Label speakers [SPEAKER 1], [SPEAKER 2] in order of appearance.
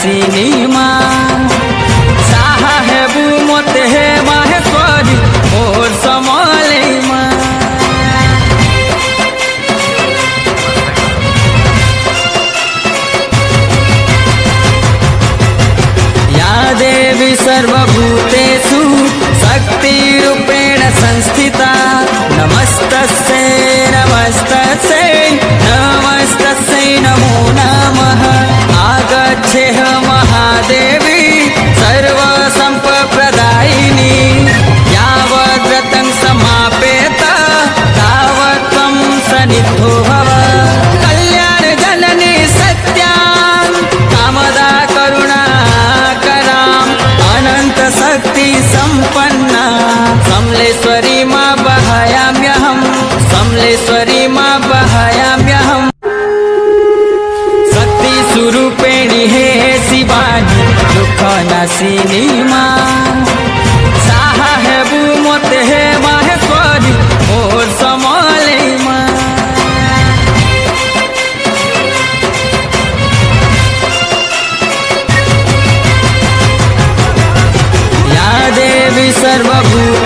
[SPEAKER 1] नासिनी माँ साहेबू मोते हे माहेश्वरी मोर समले माँ। या देवी सर्वभूतेषु शक्तिरूपेण संस्थिता नमस्तस्यै नमस्तस्यै नमस्तस्यै नमो नमः। आगच्छेह महादेवी सर्वसम्पत्प्रदायिनी यावद्व्रतं समापेत तावत् त्वं सन्निधो भव। कल्याणजननी सत्यां कामदा करुणाकरां अनन्तशक्ति सम्पन्ना समलेश्वरी मां वहाम्यहं समलेश्वरी मां वहाम्यहं। शक्ति स्वरूपिणी हे शिवानी दुख नासिनी मां साहेबू मोते हे माहेश्वरी मोर समले मां। या देवी सर्वभूत